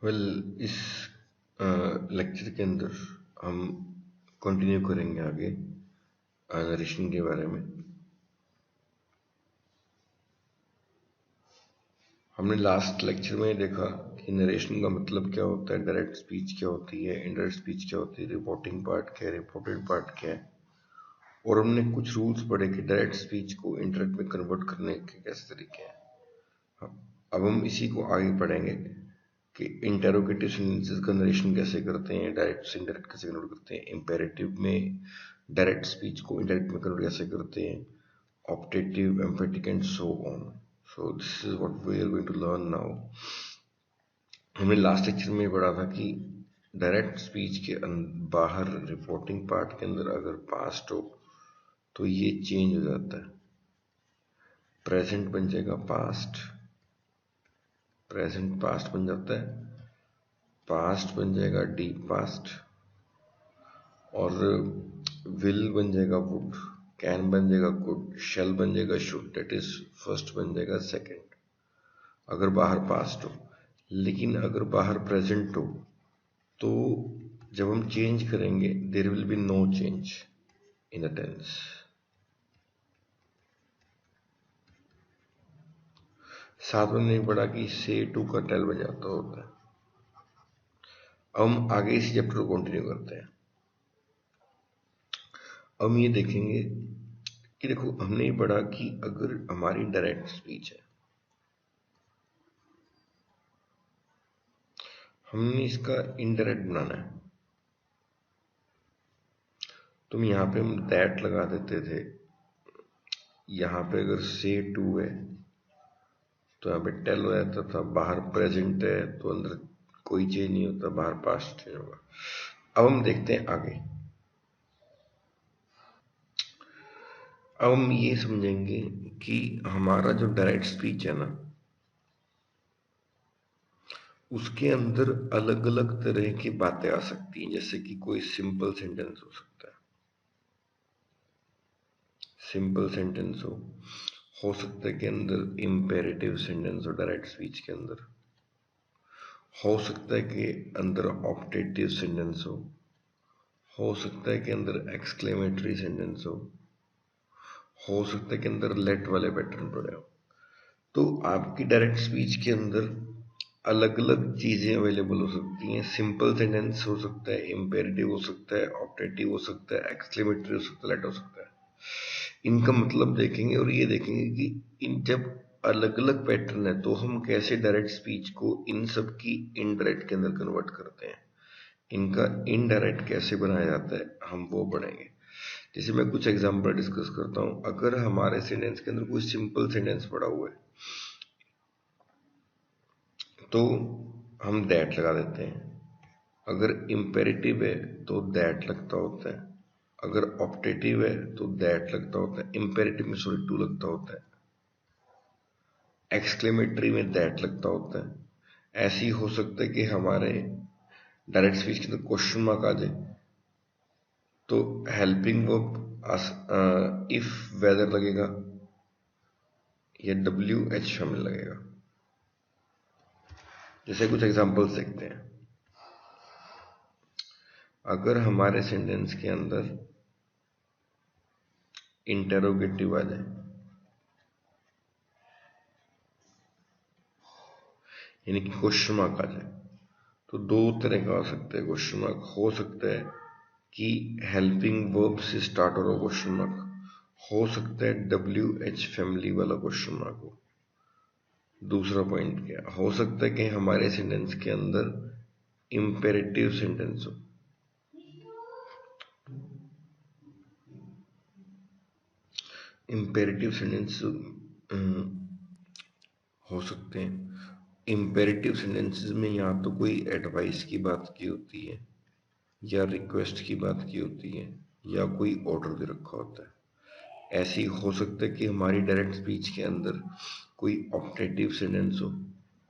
इस लेक्चर के अंदर हम कंटिन्यू करेंगे आगे नरेशन के बारे में। हमने लास्ट लेक्चर में देखा कि नरेशन का मतलब क्या होता है, डायरेक्ट स्पीच क्या होती है, इनडायरेक्ट स्पीच क्या होती है, रिपोर्टिंग पार्ट क्या है, रिपोर्टेड पार्ट क्या है, और हमने कुछ रूल्स पढ़े कि डायरेक्ट स्पीच को इनडायरेक्ट में कन्वर्ट करने के कैसे तरीके हैं। अब हम इसी को आगे पढ़ेंगे कि इंटेरोगेटिव सेंटेंसेस का नरेशन कैसे करते हैं, डायरेक्ट से इनडायरेक्ट कैसे कन्वर्ट करते हैं, इंपेरेटिव में डायरेक्ट स्पीच को इनडायरेक्ट में कन्वर्ट कैसे करते हैं, optative, emphatic and so on. So this is what we are going to learn now. हमने लास्ट लेक्चर में पढ़ा था कि डायरेक्ट स्पीच के बाहर रिपोर्टिंग पार्ट के अंदर अगर पास्ट हो तो ये चेंज हो जाता है। प्रेजेंट बन जाएगा पास्ट, प्रेजेंट पास्ट बन जाता है, पास्ट बन जाएगा डीप पास्ट, और विल बन जाएगा वुड, कैन बन जाएगा कुड, शेल बन जाएगा शुड, दैट इज फर्स्ट बन जाएगा सेकंड अगर बाहर पास्ट हो। लेकिन अगर बाहर प्रेजेंट हो तो जब हम चेंज करेंगे there will be no change in the tense. साथ में नहीं पढ़ा कि से टू का टेल बन जाता होता है। अब हम आगे इसी चैप्टर को कंटिन्यू करते हैं। अब हम ये देखेंगे कि देखो हमने ये पढ़ा कि अगर हमारी डायरेक्ट स्पीच है, हमने इसका इनडायरेक्ट बनाना है, तुम यहाँ पे हम दैट लगा देते थे। यहाँ पे अगर से टू है तो यहाँ पे टेल हो जाता था, बाहर प्रेजेंट है तो अंदर कोई चेंज नहीं होता, बाहर पास्ट चेंज होगा। अब हम देखते हैं आगे। अब हम ये समझेंगे कि हमारा जो डायरेक्ट स्पीच है ना, उसके अंदर अलग अलग तरह की बातें आ सकती हैं। जैसे कि कोई सिंपल सेंटेंस हो सकता है, सिंपल सेंटेंस हो सकता है कि अंदर इम्पेरेटिव सेंटेंस हो डायरेक्ट स्पीच के अंदर, हो सकता है कि अंदर ऑप्टेटिव सेंटेंस हो सकता है कि अंदर एक्सक्लेमेटरी सेंटेंस हो सकता है कि अंदर लेट वाले पैटर्न पड़े हो। तो आपकी डायरेक्ट स्पीच के अंदर अलग अलग चीजें अवेलेबल हो सकती हैं। सिंपल सेंटेंस हो सकता है, इम्पेरेटिव हो सकता है, ऑप्टेटिव हो सकता है, एक्सक्लेमेटरी हो सकता है, लेट हो सकता है। इनका मतलब देखेंगे और ये देखेंगे कि इन जब अलग अलग पैटर्न है तो हम कैसे डायरेक्ट स्पीच को इन सब की इनडायरेक्ट के अंदर कन्वर्ट करते हैं, इनका इनडायरेक्ट कैसे बनाया जाता है हम वो पढ़ेंगे। जैसे मैं कुछ एग्जांपल डिस्कस करता हूं। अगर हमारे सेंटेंस के अंदर कोई सिंपल सेंटेंस पड़ा हुआ है तो हम दैट लगा देते हैं। अगर इम्पेरेटिव है तो दैट लगता होता है, अगर ऑप्टेटिव है तो दैट लगता होता है, इम्पेरेटिव में सॉरी टू लगता होता है, एक्सक्लेमेटरी में दैट लगता होता है। ऐसे ही हो सकता है कि हमारे डायरेक्ट स्पीच के अंदर क्वेश्चन मार्क आ जाए तो हेल्पिंग वर्ब इफ वेदर लगेगा या WH शामिल लगेगा। जैसे कुछ एग्जांपल्स देखते हैं। अगर हमारे सेंटेंस के अंदर इंटेरोगेटिव आ जाए, यानी कि क्वेश्चन मार्क आ जाए, तो दो तरह का हो सकता है क्वेश्चन मार्क। हो सकता है कि हेल्पिंग वर्ब से स्टार्ट हो रहा क्वेश्चन मार्क, हो सकता है WH फैमिली वाला क्वेश्चन मार्क हो। दूसरा पॉइंट क्या हो सकता है कि हमारे सेंटेंस के अंदर इम्पेरेटिव सेंटेंस हो। इम्पेरेटिव सेंटेंस हो सकते हैं। इम्पेरेटिव सेंटेंसेस में या तो कोई एडवाइस की बात की होती है, या रिक्वेस्ट की बात की होती है, या कोई ऑर्डर दे रखा होता है। ऐसे ही हो सकता है कि हमारी डायरेक्ट स्पीच के अंदर कोई ऑप्टेटिव सेंटेंस हो।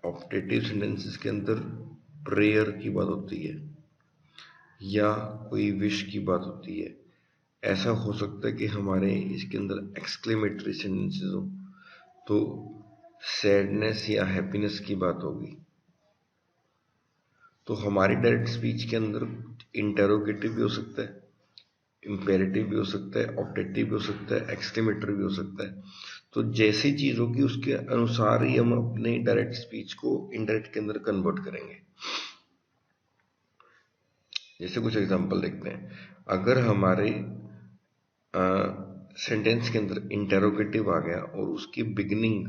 ऑप्टेटिव सेंटेंसेस के अंदर प्रेयर की बात होती है या कोई विश की बात होती है। ऐसा हो सकता है कि हमारे इसके अंदर एक्सक्लेमेटरी सेंटेंसेस हो तो सैडनेस या हैप्पीनेस की बात होगी। तो हमारी डायरेक्ट स्पीच के अंदर इंटेरोगेटिव भी हो सकता है, इंपेरेटिव भी हो सकता है, ऑब्जेक्टिव भी हो सकता है, एक्सक्लेमेटरी भी हो सकता है। तो जैसी चीज होगी उसके अनुसार ही हम अपने डायरेक्ट स्पीच को इनडायरेक्ट के अंदर कन्वर्ट करेंगे। जैसे कुछ एग्जांपल देखते हैं। अगर हमारे सेंटेंस के अंदर इंटेरोगेटिव आ गया और उसकी बिगिनिंग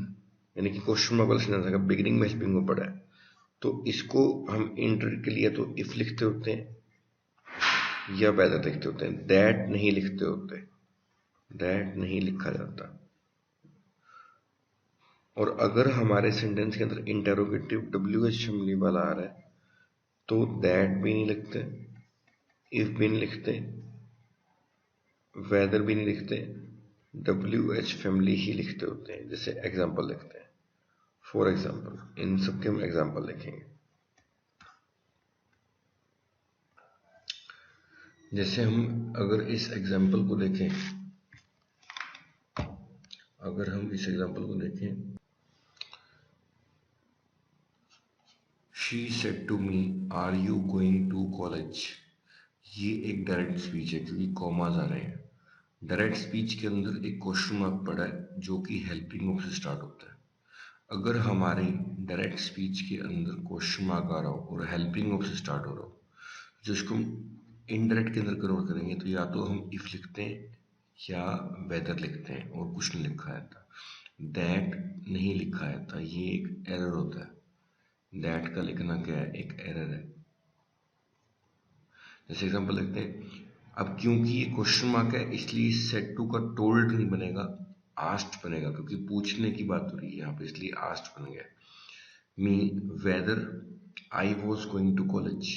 यानी कि क्वेश्चन मार्क वाला सेंटेंस अगर बिगिनिंग में हेल्पिंग में पड़ा है, तो इसको हम इंटर के लिए तो इफ लिखते होते हैं या वेदर लिखते होते हैं, दैट नहीं लिखते होते, दैट नहीं लिखा जाता। और अगर हमारे सेंटेंस के अंदर इंटेरोगेटिव WH फैमिली वाला आ रहा है तो दैट भी नहीं लिखते, इफ भी नहीं लिखते, वेदर भी नहीं लिखते, WH फैमिली ही लिखते होते हैं। जैसे एग्जांपल लिखते हैं, फॉर एग्जांपल इन सबके हम एग्जांपल लिखेंगे। जैसे हम अगर इस एग्जांपल को देखें, she said to me are you going to college, ये एक डायरेक्ट स्पीच है क्योंकि कॉमाज आ रहे हैं। डायरेक्ट स्पीच के अंदर एक क्वेश्चन मार्क पड़ा है जो कि हेल्पिंग वर्ब से स्टार्ट होता है। अगर हमारे डायरेक्ट स्पीच के अंदर क्वेश्चन मार्क आ रहा हो और हेल्पिंग वर्ब से स्टार्ट हो रहा हो, जिसको हम इनडायरेक्ट के अंदर कन्वर्ट करेंगे तो या तो हम इफ लिखते हैं या वेदर लिखते हैं और कुछ नहीं लिखा है था, दैट नहीं लिखा है था, ये एक एरर होता है। दैट का लिखना क्या है, एक एरर है। जैसे एग्जांपल देखते हैं। अब क्योंकि ये क्वेश्चन मार्क है इसलिए सेड टू का टोल्ड नहीं बनेगा, आस्ट बनेगा, क्योंकि पूछने की बात हो रही है यहाँ पे, इसलिए आस्ट बन गया। Me whether I was going to college,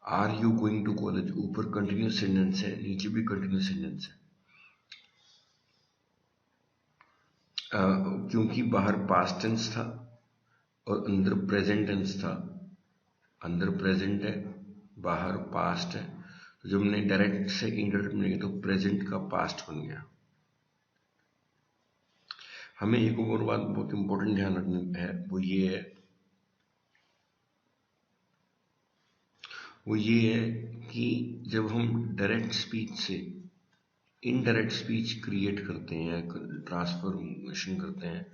are you going to college ऊपर कंटिन्यूस सेंटेंस है, नीचे भी कंटिन्यूस सेंटेंस है। क्योंकि बाहर पास्ट टेंस था और अंदर प्रेजेंट टेंस था, अंदर प्रेजेंट है बाहर पास्ट है, तो जब हमने डायरेक्ट से इनडायरेक्ट में तो प्रेजेंट का पास्ट बन गया। हमें एक और बात बहुत इंपॉर्टेंट ध्यान रखनी है, वो ये है कि जब हम डायरेक्ट स्पीच से इनडायरेक्ट स्पीच क्रिएट करते हैं, ट्रांसफॉर्मेशन करते हैं,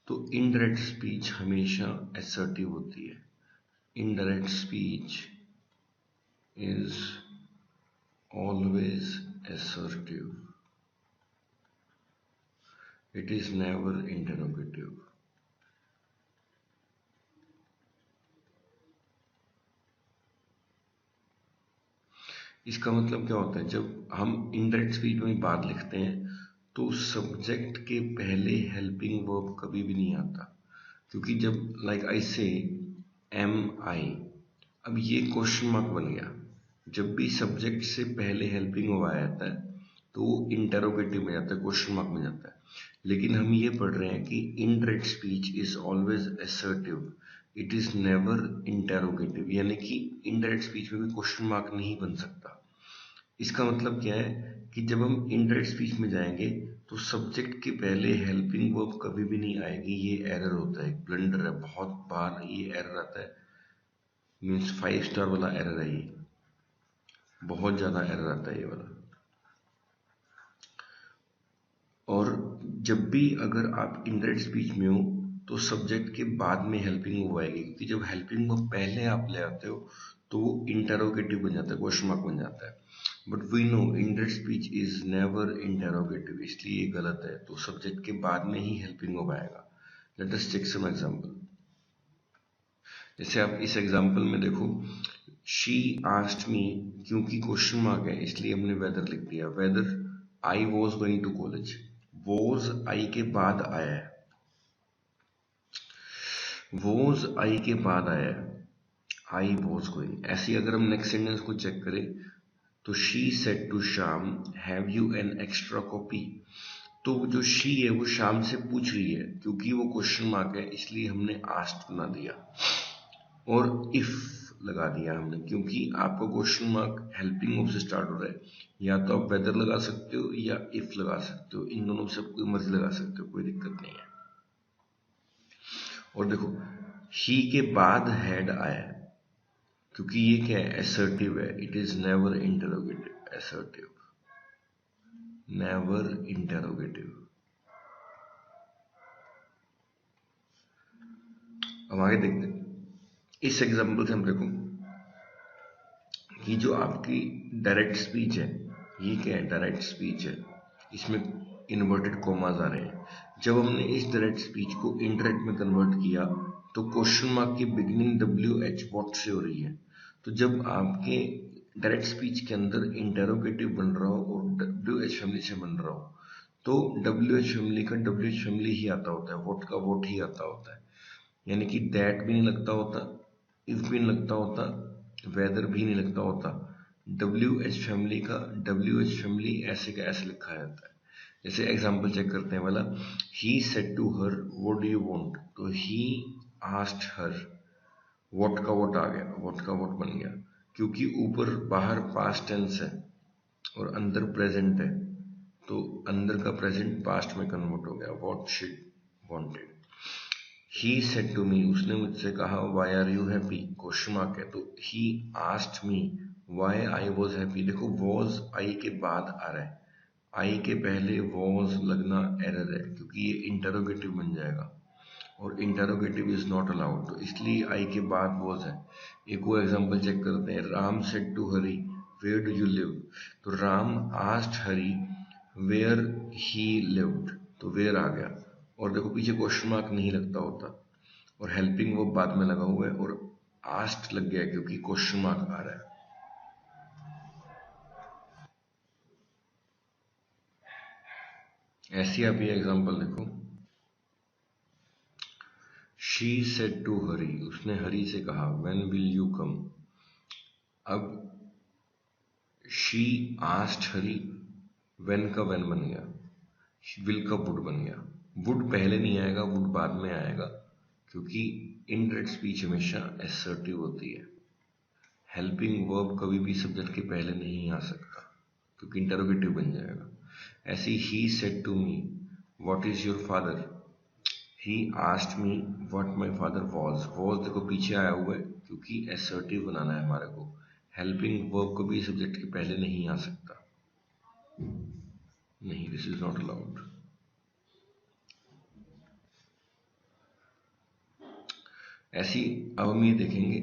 तो इनडायरेक्ट स्पीच हमेशा असर्टिव होती है। Indirect speech is always assertive, it is never interrogative। इसका मतलब क्या होता है, जब हम इनडायरेक्ट स्पीच में बात लिखते हैं तो सब्जेक्ट के पहले हेल्पिंग वर्ब कभी भी नहीं आता, क्योंकि जब लाइक आई से एम आई, अब ये क्वेश्चन मार्क बन गया। जब भी सब्जेक्ट से पहले हेल्पिंग वर्ब आ जाता है तो वो इंटेरोगेटिव में जाता है, क्वेश्चन मार्क में जाता है। लेकिन हम ये पढ़ रहे हैं कि indirect speech is always assertive, it is never interrogative, यानी कि इनडायरेक्ट स्पीच में भी क्वेश्चन मार्क नहीं बन सकता। इसका मतलब क्या है कि जब हम इनडायरेक्ट स्पीच में जाएंगे तो सब्जेक्ट के पहले हेल्पिंग वर्ब कभी भी नहीं आएगी। ये एरर होता है, ब्लंडर है, बहुत बार ये एरर आता है, मीन्स 5 स्टार वाला एरर है, ये बहुत ज्यादा एरर आता है ये वाला। और जब भी अगर आप इनडायरेक्ट स्पीच में हो तो सब्जेक्ट के बाद में हेल्पिंग वर्ब आएगी, क्योंकि जब हेल्पिंग वर्ब पहले आप ले आते हो तो वो इंटेरोगेटिव बन जाता है, क्वेश्चन मार्क बन जाता है। But we know indirect speech is never interrogative, इसलिए ये गलत है, तो सब्जेक्ट के बाद में ही हेल्पिंग वर्ब आएगा। Let us take some example. जैसे आप इस एग्जांपल में देखो, शी आस्क्ड मी, क्योंकि क्वेश्चन मार्क है इसलिए हमने वेदर लिख दिया, whether I was going to college, was I के बाद आया है, वॉज आई के बाद आया है, आई वॉज गोइंग। ऐसे अगर हम नेक्स्ट सेंटेंस को चेक करें तो she said to Shyam have you an extra copy, तो जो शी है वो श्याम से पूछ रही है, क्योंकि वो क्वेश्चन मार्क है इसलिए हमने आस्क्ड बना दिया और इफ लगा दिया हमने, क्योंकि आपका क्वेश्चन मार्क हेल्पिंग वर्ब से स्टार्ट हो रहा है। या तो आप वेदर लगा सकते हो या इफ लगा सकते हो, इन दोनों से कोई मर्जी लगा सकते हो, कोई दिक्कत नहीं है। और देखो ही के बाद हैड आया है, क्योंकि ये क्या है, असर्टिव है, it is never interrogative, assertive, never interrogative. अब आगे देखते हैं, इस एग्जाम्पल से हम देखो कि जो आपकी डायरेक्ट स्पीच है, ये क्या है, डायरेक्ट स्पीच है, इसमें इन्वर्टेड कॉमास आ रहे हैं। जब हमने इस डायरेक्ट स्पीच को इनडायरेक्ट में कन्वर्ट किया तो क्वेश्चन मार्क की बिगिनिंग WH व्हाट से हो रही है। तो जब आपके डायरेक्ट स्पीच के अंदर इंटेरोगेटिव बन रहा हो और WH फैमिली से बन रहा हो, तो WH फैमिली का WH फैमिली ही आता होता है, व्हाट का व्हाट ही आता होता है। यानी कि दैट भी नहीं लगता होता, इफ भी नहीं लगता होता, वेदर भी नहीं लगता होता। WH फैमिली का WH फैमिली ऐसे का ऐसे लिखा जाता है। जैसे एग्जांपल चेक करते हैं वाला, he said to her what do you want, तो ही आस्क्ड हर, व्हाट का व्हाट आ गया, व्हाट का व्हाट बन गया, क्योंकि ऊपर बाहर पास्ट टेंस है और अंदर प्रेजेंट है, तो अंदर का प्रेजेंट पास्ट में कन्वर्ट हो गया, what she wanted. He said to me, उसने मुझसे कहा, why are you happy, question mark है, तो he asked me why I was happy. देखो वॉज आई के बाद आ रहा है, आई के पहले वॉज लगना एरर है, क्योंकि ये इंटरोगेटिव बन जाएगा और इंटरोगेटिव इज नॉट अलाउड, तो इसलिए आई के बाद वॉज है। एक और एग्जांपल चेक करते हैं, Ram said to Hari where do you live, तो Ram asked Hari where he lived, तो वेयर आ गया, और देखो पीछे क्वेश्चन मार्क नहीं लगता होता और हेल्पिंग वो बाद में लगा हुआ है और आस्क्ड लग गया क्योंकि क्वेश्चन मार्क आ रहा है। ऐसी आप ये एग्जांपल देखो, शी सेड टू हरी, उसने हरी से कहा, व्हेन विल यू कम। अब शी आस्क्ड हरी, व्हेन का व्हेन बन गया, विल का वुड बन गया। वुड पहले नहीं आएगा, वुड बाद में आएगा, क्योंकि इनडायरेक्ट स्पीच हमेशा असर्टिव होती है। हेल्पिंग वर्ब कभी भी सब्जेक्ट के पहले नहीं आ सकता, क्योंकि इंटरोगेटिव बन जाएगा। ऐसे he said to me what is your father, he asked me what my father was देखो पीछे आया हुआ है क्योंकि असर्टिव बनाना है हमारे को। हेल्पिंग वर्ब कभी सब्जेक्ट के पहले नहीं आ सकता, नहीं, दिस इज नॉट अलाउड। ऐसी अब हम ये देखेंगे,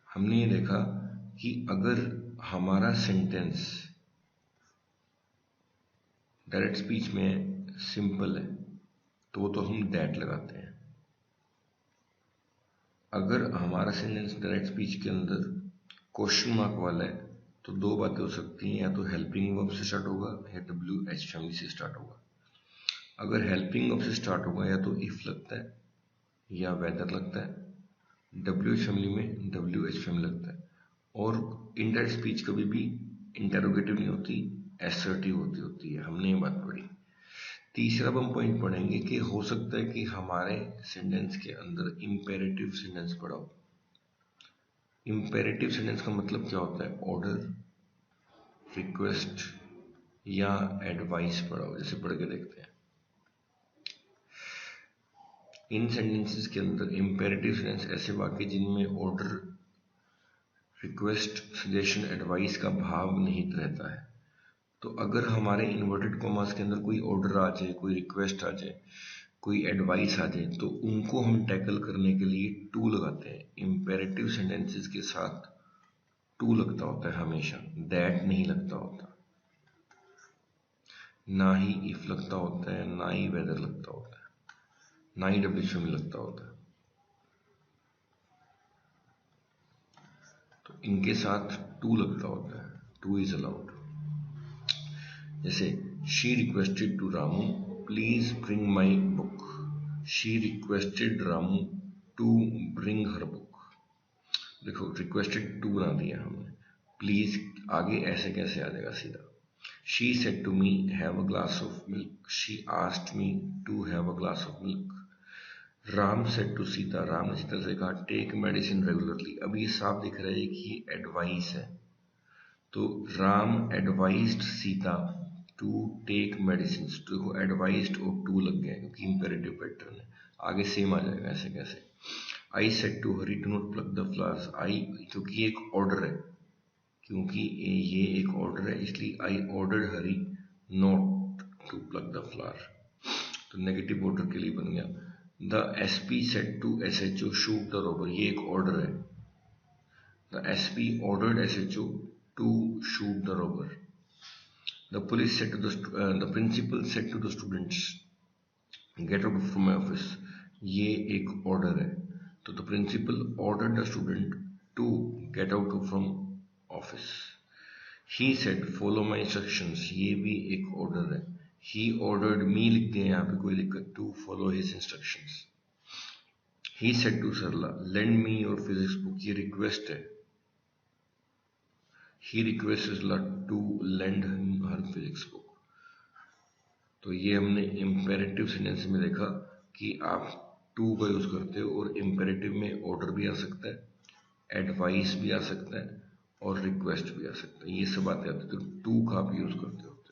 हमने ये देखा कि अगर हमारा सेंटेंस डायरेक्ट स्पीच में सिंपल है तो हम दैट लगाते हैं। अगर हमारा सेंटेंस डायरेक्ट स्पीच के अंदर क्वेश्चन मार्क वाला है तो दो बातें हो सकती हैं, या तो हेल्पिंग वर्ब से स्टार्ट होगा या WH फैमिली से स्टार्ट होगा। अगर हेल्पिंग वर्ब से स्टार्ट होगा या तो इफ लगता है या वेदर लगता है, WH फैमिली में WH फैमिली लगता है, और इनडायरेक्ट स्पीच कभी भी इंटेरोगेटिव नहीं होती, असर्टिव होती है। हमने ये बात पढ़ी। तीसरा हम पॉइंट पढ़ेंगे कि हो सकता है कि हमारे सेंटेंस के अंदर इम्पेरेटिव सेंटेंस पड़ा हो। इम्पेरेटिव सेंटेंस का मतलब क्या होता है, ऑर्डर, रिक्वेस्ट या एडवाइस पड़ा हो, जैसे पढ़ के देखते हैं। इन सेंटेंसेस के अंदर इम्पेरेटिव सेंटेंस ऐसे वाक्य जिनमें ऑर्डर, रिक्वेस्ट, सजेशन, एडवाइस का भाव निहित रहता है। तो अगर हमारे इन्वर्टेड कॉमास के अंदर कोई ऑर्डर आ जाए, कोई रिक्वेस्ट आ जाए, कोई एडवाइस आ जाए, तो उनको हम टैकल करने के लिए टू लगाते हैं। इम्पेरेटिव सेंटेंसेस के साथ टू लगता होता है हमेशा, दैट नहीं लगता होता, ना ही इफ लगता होता है, ना ही वेदर लगता होता है, ना ही WH में लगता होता है। तो इनके साथ टू लगता होता है, टू इज अलाउड। जैसे she requested to Ramu please bring my book, she requested Ramu to bring her book. देखो रिक्वेस्टेड टू बना दिया हमने, प्लीज आगे ऐसे कैसे आ जाएगा सीधा। She said to me have a glass of milk, she asked me to have a glass of milk. Ram said to Sita, Ram ने सीता से कहा टेक मेडिसिन रेगुलरली। अब ये साफ दिख रहा है कि एडवाइस है, तो Ram advised Sita to take medicine, तो एडवाइज्ड और टू लग गया क्योंकि इंपेरेटिव पैटर्न है, आगे सेम आ जाएगा ऐसे कैसे। I said to Hari to not plug the flowers. I, क्योंकि ये एक ऑर्डर है, क्योंकि ये एक ऑर्डर है इसलिए I ordered Hari not to pluck the flower, तो नेगेटिव ऑर्डर के लिए बन गया। The SP said to SHO shoot the robber, ये एक ऑर्डर है। The SP ordered SHO to shoot the robber. The police said to the principal said to the students get out from my office, ये एक order है, तो the principal order the student to get out from office. He said follow my instructions, ये भी एक order है। He ordered मी लिख दिया यहाँ पे, कोई दिक्कत, to follow his instructions. He said to Sarla lend me your physics book, ये रिक्वेस्ट है। He request Sarla to lend her physics book. तो ये हमने इम्पेरेटिव सेंटेंस में देखा कि आप टू का यूज करते हो और इम्पेरेटिव में ऑर्डर भी आ सकता है, एडवाइस भी आ सकता है और रिक्वेस्ट भी आ सकता है, ये सब बातें आती है, तो टू का आप यूज करते हो।